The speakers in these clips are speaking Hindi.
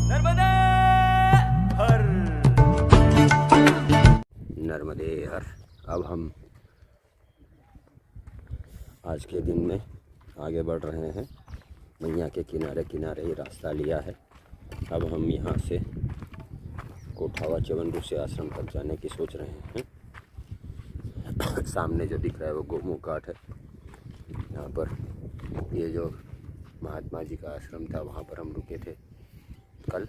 नर्मदे हर। नर्मदे हर। अब हम आज के दिन में आगे बढ़ रहे हैं। मैया के किनारे किनारे ही रास्ता लिया है। अब हम यहाँ से कोठावा च्यवन ऋषि आश्रम तक जाने की सोच रहे हैं। सामने जो दिख रहा है वो गोमुख घाट है। यहाँ पर ये जो महात्मा जी का आश्रम था वहाँ पर हम रुके थे कल।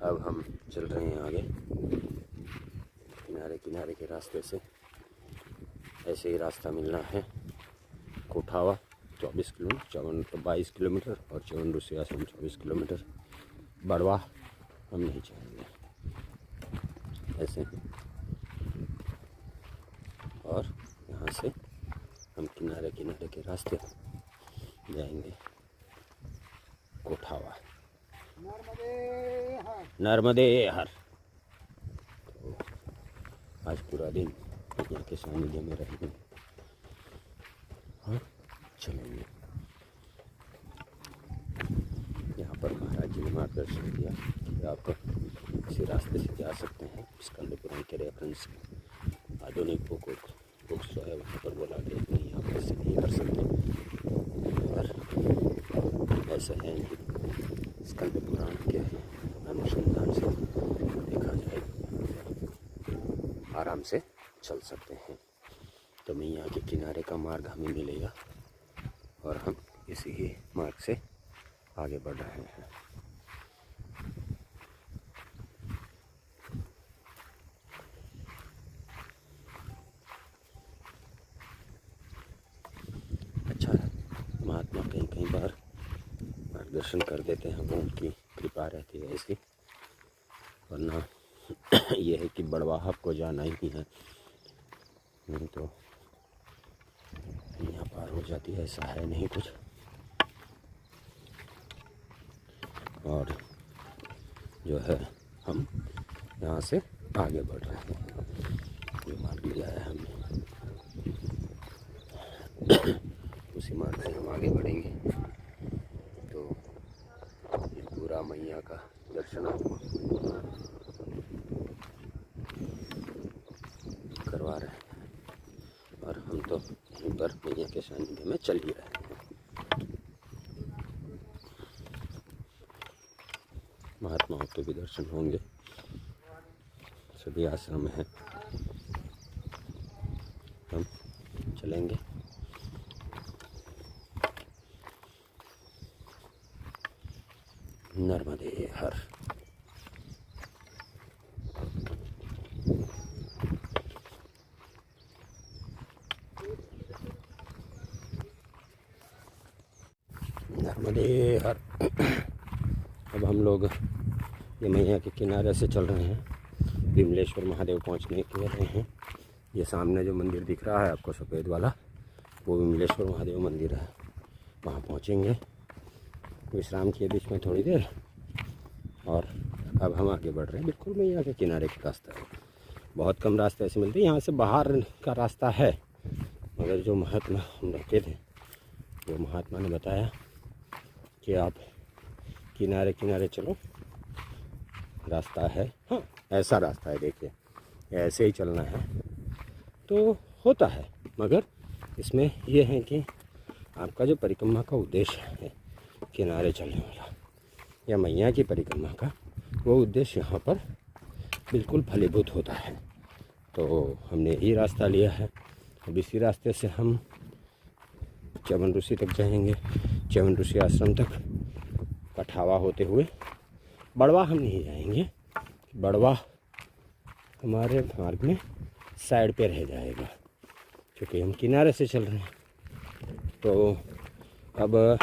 अब हम चल रहे हैं आगे किनारे किनारे के रास्ते से। ऐसे ही रास्ता मिलना है। कोठावा 24 किलोमीटर, च्यवन 22 किलोमीटर और च्यवन ऋषि आश्रम 24 किलोमीटर। बड़वा हम नहीं चाहेंगे ऐसे। और यहाँ से हम किनारे किनारे के रास्ते जाएंगे कोठावा। नर्मदे हर। तो आज पूरा दिन यहाँ के सानिध्य में रहेंगे और चलेंगे। यहाँ पर महाराज जी ने मार्गदर्शन दिया कि आप इसी रास्ते से जा सकते हैं। स्कंद पुराण के रेफरेंस आधुनिक बुक्स जो है वहाँ पर बोला गया कि नहीं आप ऐसे नहीं कर सकते। और ऐसा है नहीं, स्कंद पुराण के अनुसंधान से देखा जाए आराम से चल सकते हैं। तो मैया के किनारे का मार्ग हमें मिलेगा और हम इसी ही मार्ग से आगे बढ़ रहे हैं। अच्छा, महात्मा कहीं कहीं बार मार्गदर्शन कर देते हैं, वो उनकी कृपा रहती है ऐसी। वरना ये है कि बड़वाह को जाना ही है, नहीं तो यहाँ पार हो जाती है, ऐसा है नहीं कुछ। और जो है हम यहाँ से आगे बढ़ रहे हैं। जो मार्ग लिया है हमने उसी मार्ग से हम आगे बढ़ेंगे। तो ये पूरा मैया का दर्शन आपको करवा रहे हैं और हम तो यहीं पर मैया के सानिध्य में चल ही रहे हैं। महात्माओं के भी दर्शन होंगे, सभी आश्रम हैं। हम चलेंगे। नर्मदे हर। नर्मदे हर। अब हम लोग ये मैया के किनारे से चल रहे हैं, विमलेश्वर महादेव पहुंचने के रहे हैं। ये सामने जो मंदिर दिख रहा है आपको सफ़ेद वाला, वो विमलेश्वर महादेव मंदिर है। वहाँ पहुँचेंगे, विश्राम किए बीच में थोड़ी देर, और अब हम आगे बढ़ रहे हैं। बिल्कुल मैया के किनारे का रास्ता है। बहुत कम रास्ते ऐसे मिलते हैं। यहाँ से बाहर का रास्ता है, मगर जो महात्मा हम रखे थे वो महात्मा ने बताया कि आप किनारे किनारे चलो, रास्ता है। हाँ, ऐसा रास्ता है, देखिए ऐसे ही चलना है तो होता है। मगर इसमें यह है कि आपका जो परिक्रमा का उद्देश्य है किनारे चलने वाला या मैया की परिक्रमा का, वो उद्देश्य यहाँ पर बिल्कुल फलीभूत होता है। तो हमने यही रास्ता लिया है। अब इसी रास्ते से हम च्यवन ऋषि तक जाएंगे, च्यवन ऋषि आश्रम तक, कोठावा होते हुए। बड़वा हम नहीं जाएंगे, बड़वा हमारे मार्ग में साइड पे रह जाएगा क्योंकि हम किनारे से चल रहे हैं। तो अब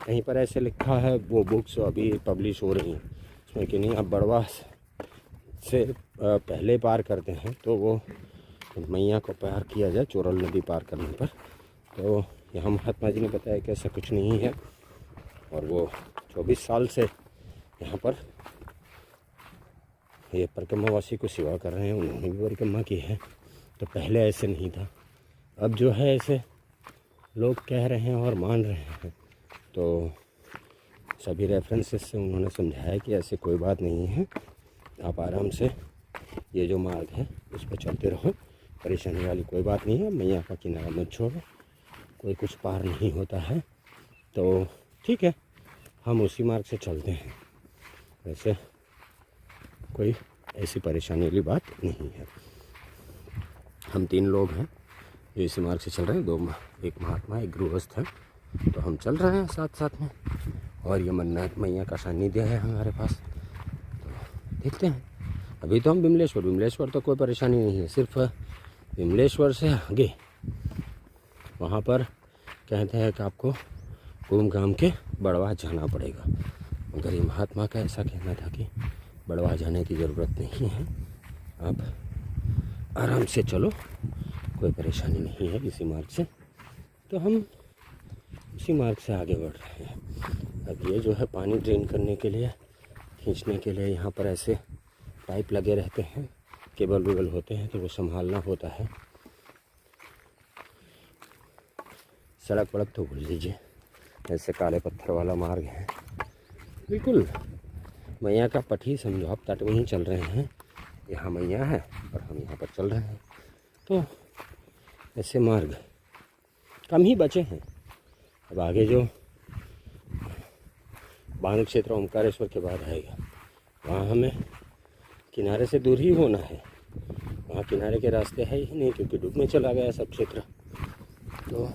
कहीं पर ऐसे लिखा है, वो बुक्स अभी पब्लिश हो रही हैं उसमें कि नहीं, अब बड़वा से पहले पार करते हैं तो वो मैया को पार किया जाए चोरल नदी पार करने पर। तो यहाँ महात्मा जी ने बताया कि ऐसा कुछ नहीं है। और वो 24 साल से यहाँ पर ये परिक्रमावासी को सेवा कर रहे हैं, उन्होंने भी परिक्रमा की है। तो पहले ऐसे नहीं था, अब जो है ऐसे लोग कह रहे हैं और मान रहे हैं। तो सभी रेफरेंसेस से उन्होंने समझाया कि ऐसे कोई बात नहीं है, आप आराम से ये जो मार्ग है उस पर चलते रहो, परेशानी वाली कोई बात नहीं है। मैया का किनारा मत छोड़ो, कोई कुछ पार नहीं होता है। तो ठीक है, हम उसी मार्ग से चलते हैं। वैसे कोई ऐसी परेशानी वाली बात नहीं है। हम 3 लोग हैं जो इसी मार्ग से चल रहे हैं, एक महात्मा एक गृहस्थ है, तो हम चल रहे हैं साथ साथ में। और ये मन्नत मैया का सानिध्य है हमारे पास, तो देखते हैं। अभी तो हम विमलेश्वर तो कोई परेशानी नहीं है, सिर्फ विमलेश्वर से आगे वहाँ पर कहते हैं कि आपको घूम के बड़वा जाना पड़ेगा। मगर ये महात्मा का ऐसा कहना था कि बड़वा जाने की ज़रूरत नहीं है, आप आराम से चलो, कोई परेशानी नहीं है इसी मार्ग से। तो हम उसी मार्ग से आगे बढ़ रहे हैं। अब ये जो है पानी ड्रेन करने के लिए, खींचने के लिए यहाँ पर ऐसे पाइप लगे रहते हैं, केबल वेबल होते हैं, तो वो संभालना होता है। सड़क वड़क तो भूल लीजिए, ऐसे काले पत्थर वाला मार्ग है, बिल्कुल मैया का पट ही समझो। आप तट में ही चल रहे हैं, यहाँ मैया है और हम यहाँ पर चल रहे हैं। तो ऐसे मार्ग कम ही बचे हैं। अब आगे जो बांध क्षेत्र ओमकारेश्वर के बाद आएगा, वहाँ हमें किनारे से दूर ही होना है। वहाँ किनारे के रास्ते है ही नहीं, क्योंकि डूबने चला गया सब क्षेत्र। तो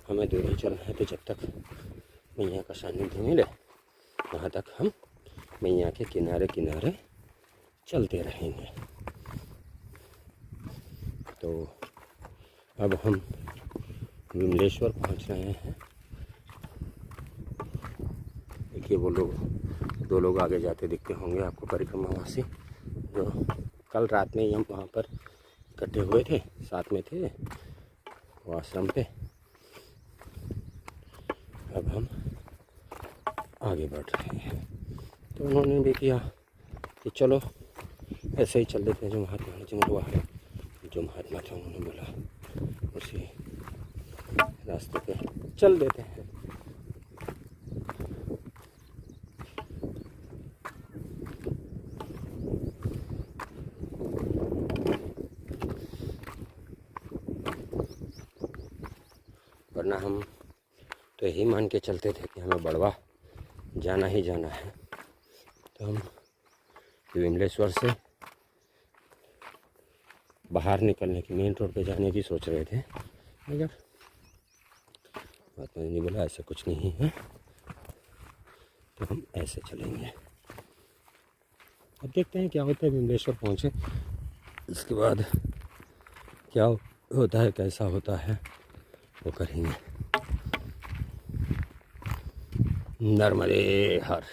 हमें दूर ही चलना है। तो जब तक मैया का सानिध्य मिले वहाँ तक हम मैया के किनारे किनारे चलते रहेंगे। तो अब हम विमलेश्वर पहुँच रहे हैं। देखिए वो लोग 2 लोग आगे जाते दिखते होंगे आपको, परिक्रमावासी, जो कल रात में ही हम वहाँ पर इकट्ठे हुए थे, साथ में थे वो आश्रम पे। अब हम आगे बढ़ रहे हैं। तो उन्होंने भी किया कि चलो ऐसे ही चल देते हैं, जो महात्मा जी ने हुआ है, जो महात्मा थे उन्होंने बोला उसी रास्ते पे चल देते हैं। वरना हम तो यही मान के चलते थे कि हमें बड़वा जाना ही जाना है। तो हम विमलेश्वर से बाहर निकलने की, मेन रोड पे जाने की सोच रहे थे, मगर महात्मा जी ने बोला ऐसा कुछ नहीं है, तो हम ऐसे चलेंगे। अब देखते हैं क्या होता है। विमलेश्वर पहुँचे, इसके बाद क्या होता है, कैसा होता है, वो करेंगे। नर्मदे हर,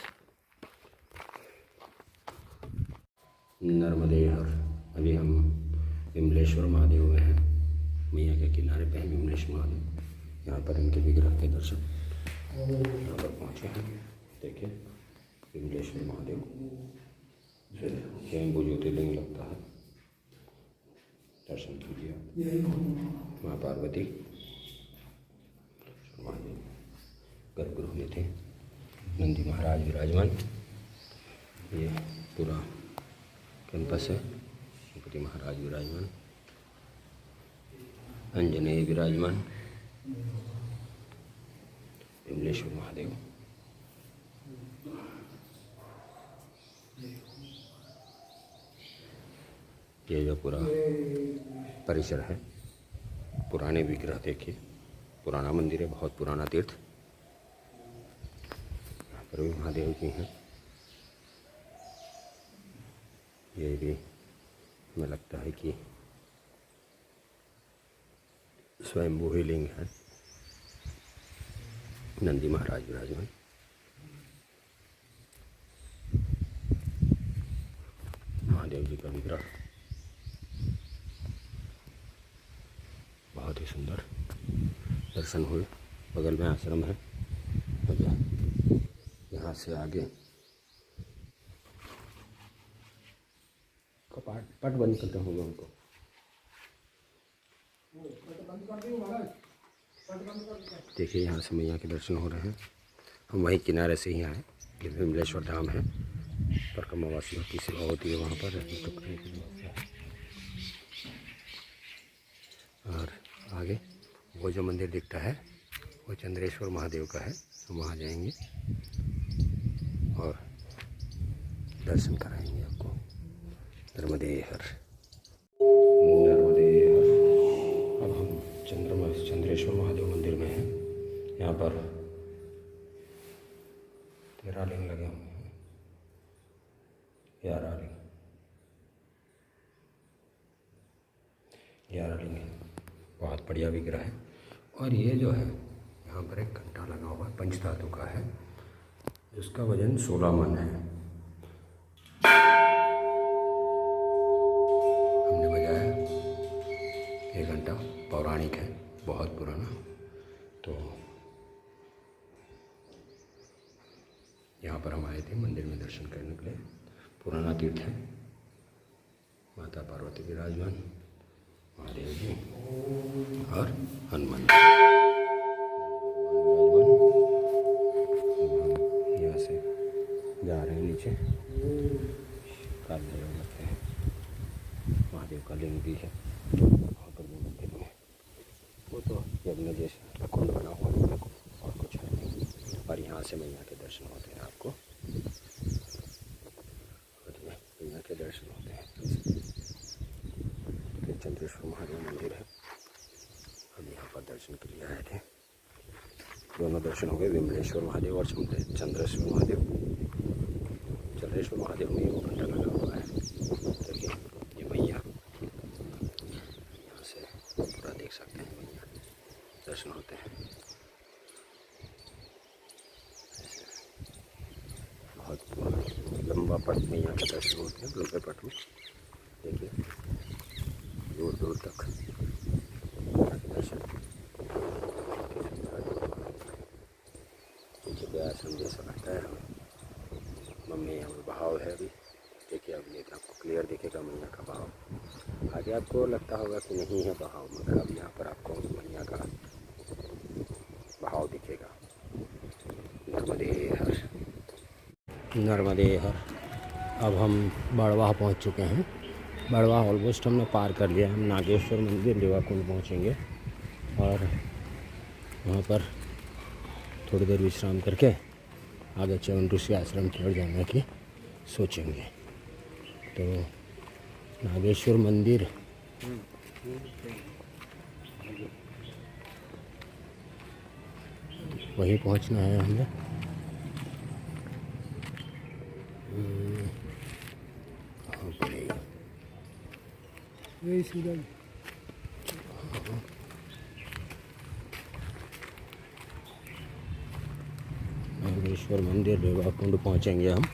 नर्मदे हर। अभी हम विमलेश्वर महादेव में हैं, मैया के किनारे पे हैं विमलेश्वर महादेव। यहाँ पर इनके विग्रह के दर्शन यहाँ पर पहुँचे हैं। देखिए विमलेश्वर महादेव स्वयंभू ज्योतिर्लिंग लगता है, दर्शन कीजिए। माँ पार्वती महादेव गर्भगृह में थे, नंदी महाराज विराजमान। ये पूरा कैंपस है, गणपति महाराज विराजमान, अंजनेय विराजमान, विमलेश्वर महादेव। ये जो पूरा परिसर है, पुराने विग्रह देखिए, पुराना मंदिर है, बहुत पुराना तीर्थ। यहाँ पर भी महादेव जी हैं। ये भी हमें लगता है कि स्वयंभू ही लिंग है। नंदी महाराज विराजमान, महादेव जी का विग्रह बहुत ही सुंदर दर्शन हुए। बगल में आश्रम है। यहाँ से आगे कपाट पट बंद करते होंगे उनको। देखिए यहाँ से मैया के दर्शन हो रहे हैं। हम वहीं किनारे से ही आए। ये विमलेश्वर धाम है, परिक्रमावासियों की सेवा होती है वहाँ पर टुकड़े की व्यवस्था है। और आगे वो जो मंदिर दिखता है वो चंद्रेश्वर महादेव का है, हम वहाँ जाएंगे और दर्शन कराएंगे आपको। नर्मदे हर, नर्मदे हर। अब हम चंद्रेश्वर महादेव मंदिर में हैं। यहाँ पर 13 लिंग लगे हुए हैं, 11 लिंग है। बहुत बढ़िया विग्रह है। और ये जो है यहाँ पर एक घंटा लगा हुआ है, पंचधातु का है, जिसका वजन 16 मन है। हमने बजाया। ये घंटा पौराणिक है, बहुत पुराना। तो यहाँ पर हम आए थे मंदिर में दर्शन करने के लिए। पुराना तीर्थ है, माता पार्वती विराजमान, महादेव जी और हनुमान जी विराजमान। यहाँ से जा रहे हैं नीचे, काले लगते हैं। महादेव का लिंग भी है वहाँ पर भी मंदिर में। वो तो यज्ञ जैसा कुंड बना हुआ है, और कुछ है नहीं। और यहाँ से मैया के दर्शन होते हैं आपको, मैया के दर्शन होते हैं। चंद्रेश्वर महादेव मंदिर है, हम यहाँ पर दर्शन के लिए आए थे। दोनों दर्शन हो गए, विमलेश्वर महादेव और चंद्रेश्वर महादेव। चंद्रेश्वर महादेव में वो घंटा लगा हुआ है, देखिए ये मैया, यहाँ से पूरा देख सकते हैं, मैया दर्शन होते हैं। बहुत लंबा पट मैया के दर्शन होते हैं, लंबे पट में देखिए दूर दूर तक दर्शन। नीचे के आश्रम जैसा लगता है हमें। मम्मी यहाँ पर बहाव है अभी, देखिए अब ये आपको क्लियर दिखेगा मैया का बहाव। आगे आपको लगता होगा कि नहीं है बहाव, मगर अब यहाँ पर आपको मैया का बहाव दिखेगा। नर्मदे हर, नर्मदे हर। अब हम बड़वाह पहुँच चुके हैं। बड़वाह ऑलमोस्ट हमने पार कर लिया। हम नागेश्वर मंदिर रेवाकुंड पहुँचेंगे और वहाँ पर थोड़ी देर विश्राम करके आगे च्यवन ऋषि आश्रम की ओर जाने की सोचेंगे। तो नागेश्वर मंदिर वहीं पहुँचना है हमें। नागेश्वर मंदिर रेवाकुंड पहुँचेंगे हम।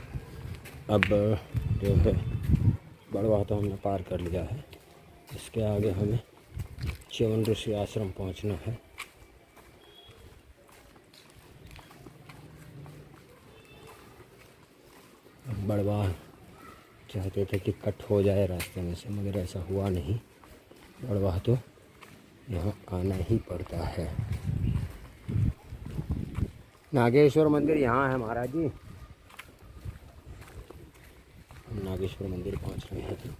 अब जो है बड़वाह तो हमने पार कर लिया है, इसके आगे हमें च्यवन ऋषि आश्रम पहुँचना है। बड़वाह चाहते थे कि कट हो जाए रास्ते में से, मगर ऐसा हुआ नहीं। बड़वाह तो यहाँ आना ही पड़ता है। नागेश्वर मंदिर यहाँ है महाराज जी। हम नागेश्वर मंदिर पहुँच रहे हैं।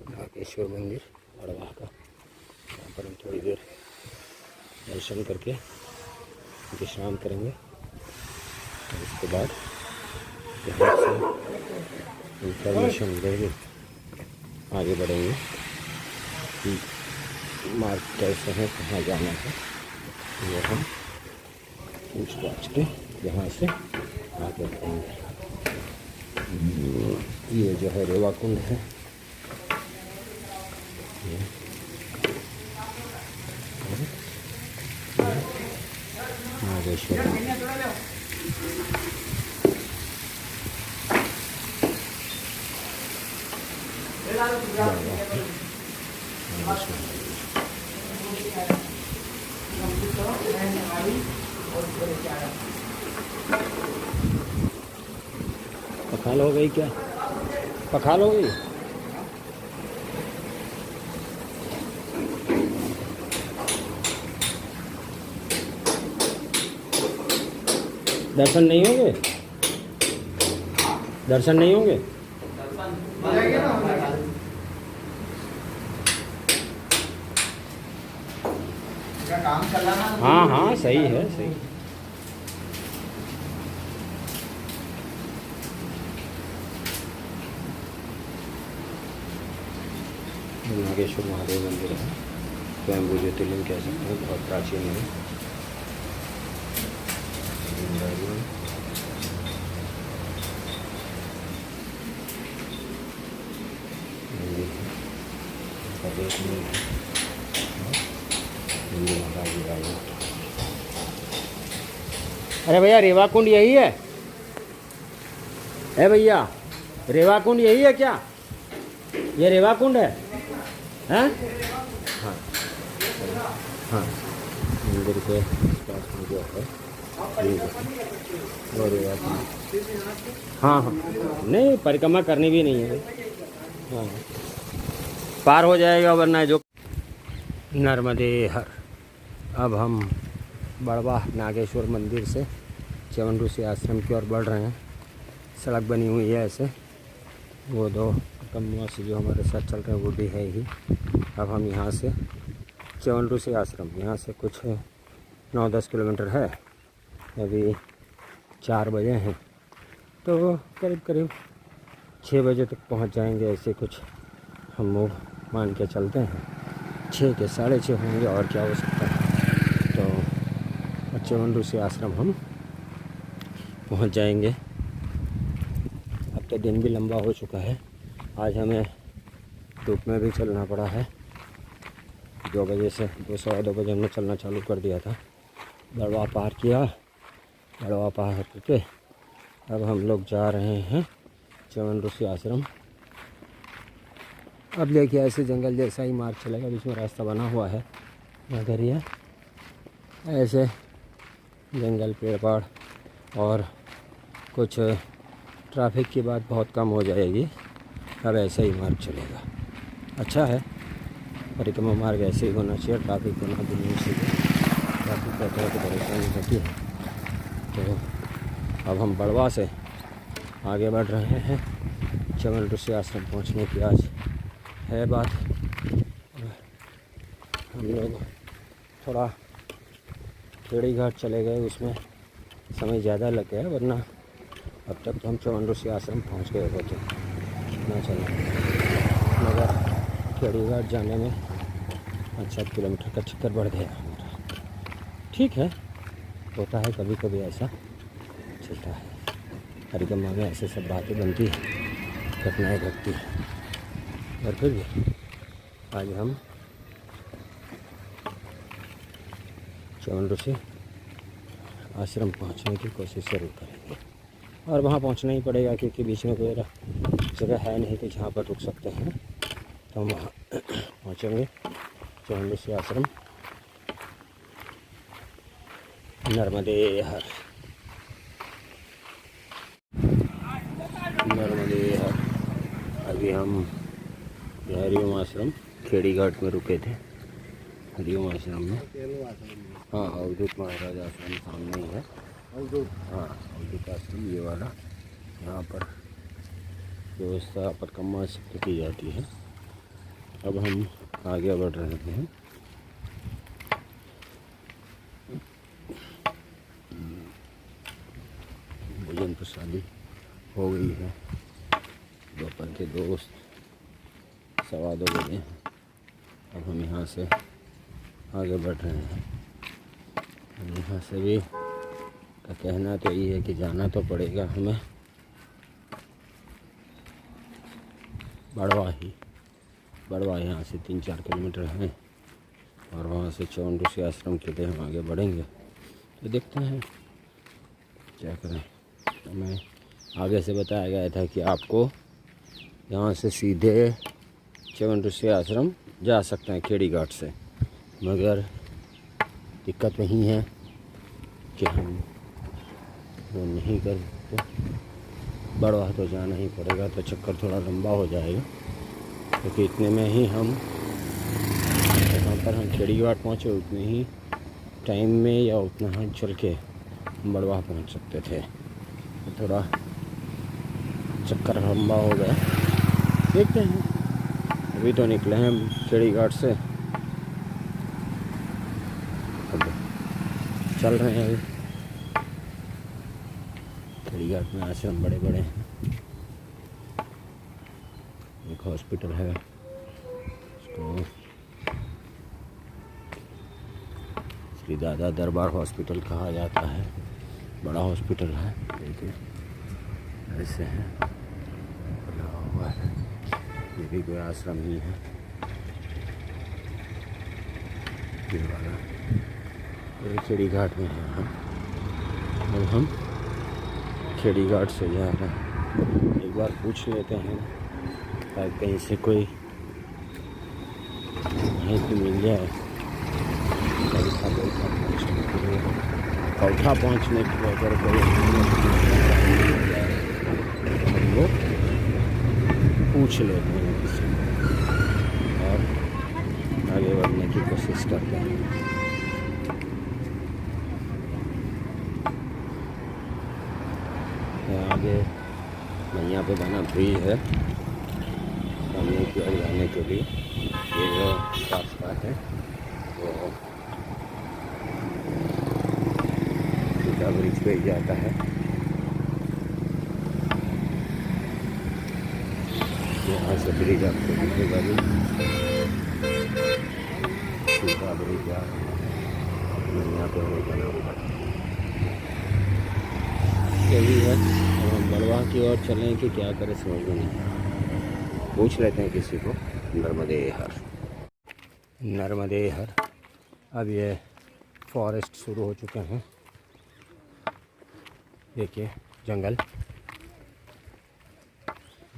नागेश्वर मंदिर बड़वाह का, यहाँ पर हम थोड़ी देर दर्शन करके विश्राम करेंगे और उसके बाद यहाँ से इंफॉर्मेशन लेंगे, आगे बढ़ेंगे कि मार्ग कैसे है, कहाँ जाना है, वो हम पूछ पाछ के यहाँ से आगे बढ़ेंगे। ये जो है रेवाकुंड है, नागेश्वर पखाल हो गई क्या? पखाल हो गई? दर्शन नहीं होंगे? दर्शन नहीं होंगे? काम चल रहा ना। हाँ हाँ सही है, सही। नागेश्वर महादेव मंदिर है, स्वयंभू ज्योतिर्लिंग कह सकते हैं, बहुत प्राचीन है। अरे भैया रेवा कुंड यही है? भैया रेवा कुंड यही है क्या? ये रेवा कुंड है? हैं? हाँ हाँ, मंदिर के पास में जो है वो रेवा कुंड। हाँ हाँ, नहीं परिक्रमा करनी भी नहीं है। हाँ, पार हो जाएगा वरना जो। नर्मदे हर। अब हम बड़वा नागेश्वर मंदिर से च्यवन ऋषि आश्रम की ओर बढ़ रहे हैं। सड़क बनी हुई है ऐसे, वो दो कम्युआ से जो हमारे साथ चल रहे हैं वो भी है ही। अब हम यहाँ से च्यवन ऋषि आश्रम, यहाँ से कुछ 9-10 किलोमीटर है। अभी 4 बजे हैं, तो करीब करीब 6 बजे तक पहुँच जाएंगे, ऐसे कुछ हम लोग मान के चलते हैं। 6 के 6:30 होंगे, और क्या हो सकता है। तो च्यवन ऋषि आश्रम हम पहुंच जाएंगे। अब तो दिन भी लंबा हो चुका है, आज हमें धूप में भी चलना पड़ा है। 2 बजे से 2-2:15 बजे हमने चलना चालू कर दिया था। बड़वा पार किया, बड़वा पार करके अब हम लोग जा रहे हैं च्यवन ऋषि आश्रम। अब देखिए ऐसे जंगल जैसा ही मार्ग चलेगा, बीच में रास्ता बना हुआ है, मगर ये ऐसे जंगल, पेड़ पाड़ और कुछ ट्रैफिक की बात बहुत कम हो जाएगी। अब ऐसे ही मार्ग चलेगा। अच्छा है, परिक्रमा मार्ग ऐसे ही होना चाहिए, ट्रैफिक होना भी नहीं चाहिए। ट्रैफिक का तरह की परेशानी होती है। तो अब हम बड़वा से आगे बढ़ रहे हैं च्यवन ऋषि आश्रम पहुँचने की आज है बात। हम लोग थोड़ा खेड़ी घाट चले गए, उसमें समय ज़्यादा लग गया, वरना अब तक तो हम च्यवन ऋषि आश्रम पहुँच गए होते ना चला। मगर खेड़ी घाट जाने में 5-7 किलोमीटर का चक्कर बढ़ गया हमारा। ठीक है, होता है, कभी कभी ऐसा चलता है। परिक्रमा में ऐसे सब बातें बनती है, घटनाएँ घटती हैं। और फिर भी आज हम च्यवन ऋषि आश्रम पहुंचने की कोशिश जरूर करेंगे। और वहां पहुंचना ही पड़ेगा, क्योंकि बीच में कोई जगह है नहीं कि जहां पर रुक सकते हैं। तो हम वहाँ पहुँचेंगे च्यवन ऋषि आश्रम। नर्मदे हर, नर्मदे हर। अभी हम हरिओम आश्रम खेड़ी घाट में रुके थे, हरिओम आश्रम में। हाँ, अवधूत महाराज आश्रम सामने ही है। हाँ, अवधूत आश्रम ये वाला, यहाँ पर व्यवस्था परिक्रमा से की जाती है। अब हम आगे बढ़ रहे हैं। भोजन प्रसादी हो गई है, दोपहर के 2-2:15 बजे। अब हम यहाँ से आगे बढ़ रहे हैं। यहाँ से भी का कहना तो ये है कि जाना तो पड़ेगा हमें बड़वा यहाँ से 3-4 किलोमीटर हैं, और वहाँ से च्यवन ऋषि आश्रम के लिए हम आगे बढ़ेंगे। तो देखते हैं क्या करें। हमें आगे से बताया गया था कि आपको यहाँ से सीधे च्यवन ऋषि आश्रम जा सकते हैं खेड़ी घाट से, मगर दिक्कत नहीं है कि हम वो नहीं कर सकते। बड़वाह तो जाना ही पड़ेगा, तो चक्कर थोड़ा लंबा हो जाएगा, क्योंकि इतने में ही हम जहाँ पर हम खेड़ी घाट पहुँचे उतने ही टाइम में या उतना हम चल के बड़वाह पहुँच सकते थे। तो थोड़ा चक्कर लंबा हो गया, देखते हैं। अभी तो निकले हैं खेड़ी घाट से, अब चल रहे हैं। अभी खेड़ी घाट में आश्रम बड़े बड़े हैं, एक हॉस्पिटल है, उसको श्री दादा दरबार हॉस्पिटल कहा जाता है। बड़ा हॉस्पिटल है, देखिए ऐसे है बना हुआ है। ये भी कोई आश्रम ही है ये वाला। ये खेड़ी घाट में है हम। अब हम खेड़ी घाट से जा रहे हैं। एक बार पूछ लेते हैं ताकि कहीं से कोई माहिती मिल जाए। कौठा पहुँचने के लिए अगर कोई हम लोग पूछ लेते हैं किसी और आगे बढ़ने की कोशिश करते हैं। आगे मैया पे बना ब्रिज है सामने की ओर जाने के लिए। ये जो रास्ता है वो सीधा ब्रिज पे ही जाता है। यहाँ से ब्रिज आपको दिखेगा भी, सीधा ब्रिज जा यहाँ पे बना हुआ है। यही है। अब हम बड़वाह की ओर चलें कि क्या करें समझ में नहीं। पूछ लेते हैं किसी को। नर्मदे हर, नर्मदे हर। अब ये फॉरेस्ट शुरू हो चुके हैं, देखिए जंगल,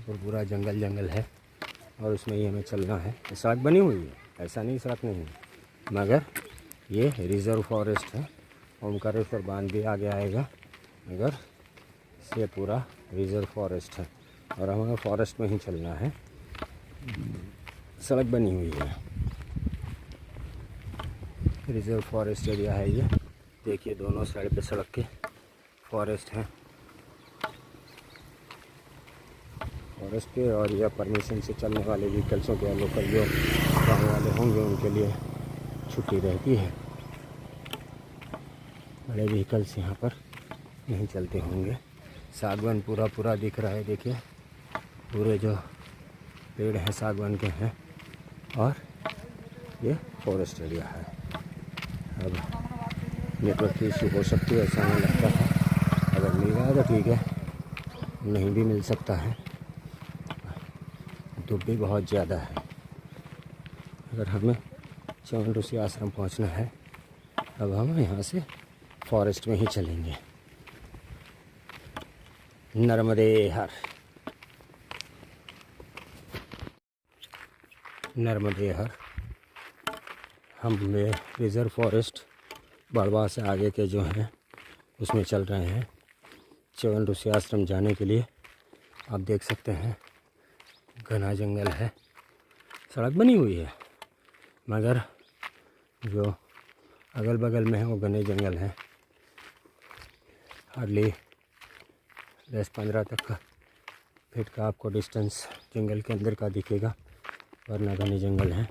और पूरा जंगल जंगल है और उसमें ही हमें चलना है। सड़क बनी हुई है, ऐसा नहीं सड़क नहीं है, मगर ये रिज़र्व फॉरेस्ट है। ओमकारेश्वर बांध भी आगे आएगा, मगर ये पूरा रिज़र्व फॉरेस्ट है और हमें फॉरेस्ट में ही चलना है। सड़क बनी हुई है, रिज़र्व फॉरेस्ट एरिया है ये। देखिए दोनों साइड पे सड़क के फॉरेस्ट हैं, फॉरेस्ट के। और यह परमिशन से चलने वाले व्हीकल्सों के, लोकल जो गाँव वाले होंगे उनके लिए छुट्टी रहती है। बड़े व्हीकल्स यहाँ पर नहीं चलते होंगे। सागवान पूरा पूरा दिख रहा है, देखिए पूरे जो पेड़ हैं सागवान के हैं, और ये फॉरेस्ट एरिया है। अब नेटवर्क की इशू हो सकती है, ऐसा नहीं लगता है। अगर मिल रहा है तो ठीक है, नहीं भी मिल सकता है। धूप भी बहुत ज़्यादा है। अगर हमें च्यवन ऋषि आश्रम पहुंचना है, अब हम यहाँ से फॉरेस्ट में ही चलेंगे। नर्मदे हर, नर्मदे हर। हम रिज़र्व फॉरेस्ट बड़वाह से आगे के जो हैं उसमें चल रहे हैं च्यवन ऋषि आश्रम जाने के लिए। आप देख सकते हैं घना जंगल है, सड़क बनी हुई है, मगर जो अगल बगल में है वो घने जंगल हैं। हार्डली 10-15 तक का फीट का आपको डिस्टेंस जंगल के अंदर का दिखेगा, वरना घने जंगल हैं।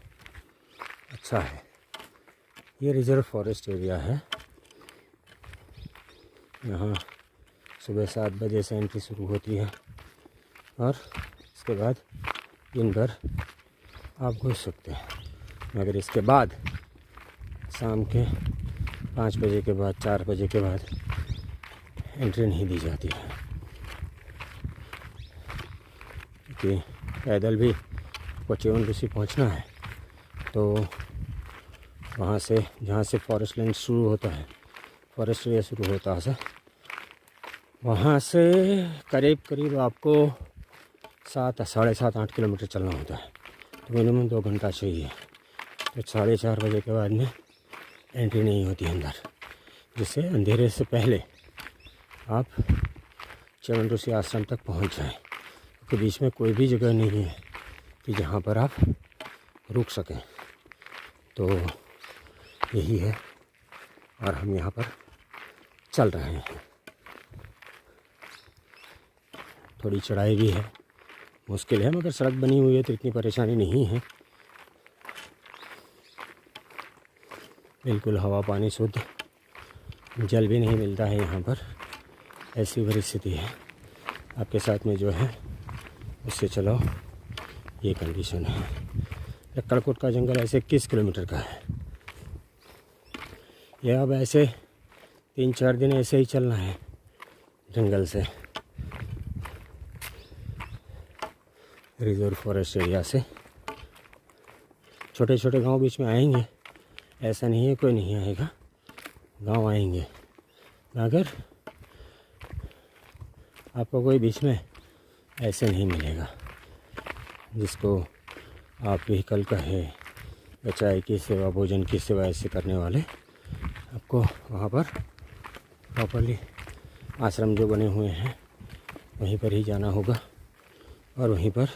अच्छा है, ये रिज़र्व फॉरेस्ट एरिया है। यहाँ सुबह 7 बजे से एंट्री शुरू होती है और इसके बाद दिन भर आप घुस सकते हैं, मगर इसके बाद शाम के 5 बजे के बाद, 4 बजे के बाद एंट्री नहीं दी जाती है। क्योंकि पैदल भी आपको च्यवन ऋषि पहुँचना है, तो वहाँ से जहाँ से फॉरेस्ट लैंड शुरू होता है, फॉरेस्ट एरिया शुरू होता है, वहाँ से करीब आपको 7-7.5-8 किलोमीटर चलना होता है। तो मिनिमम 2 घंटा चाहिए। तो 4:30 बजे के बाद में एंट्री नहीं होती अंदर, जिससे अंधेरे से पहले आप चरण ऋषि आश्रम तक पहुंच जाएं, क्योंकि बीच में कोई भी जगह नहीं है कि जहां पर आप रुक सकें। तो यही है, और हम यहाँ पर चल रहे हैं। थोड़ी चढ़ाई भी है, मुश्किल है, मगर सड़क बनी हुई है तो इतनी परेशानी नहीं है। बिल्कुल हवा पानी शुद्ध, जल भी नहीं मिलता है यहाँ पर, ऐसी परिस्थिति है। आपके साथ में जो है उससे चलो, ये कंडीशन है। लक्कड़कोट का जंगल ऐसे 21 किलोमीटर का है। यह अब ऐसे 3-4 दिन ऐसे ही चलना है जंगल से, रिजर्व फॉरेस्ट एरिया से। छोटे छोटे गांव बीच में आएंगे, ऐसा नहीं है कोई नहीं आएगा, गांव आएंगे, मगर आपको कोई बीच में ऐसे नहीं मिलेगा जिसको आप व्हीकल कहे या चाय की सेवा, भोजन की सेवा ऐसे करने वाले। आपको वहाँ पर प्रॉपर्ली आश्रम जो बने हुए हैं वहीं पर ही जाना होगा, और वहीं पर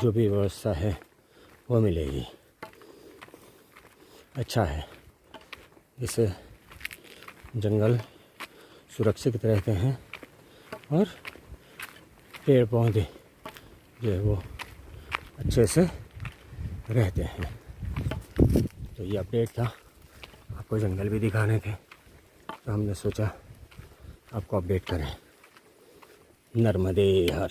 जो भी व्यवस्था है वो मिलेगी। अच्छा है, इससे जंगल सुरक्षित रहते हैं और पेड़ पौधे जो है वो अच्छे से रहते हैं। तो ये अपडेट था, आपको जंगल भी दिखाने थे, तो हमने सोचा आपको अपडेट करें। नर्मदे हर।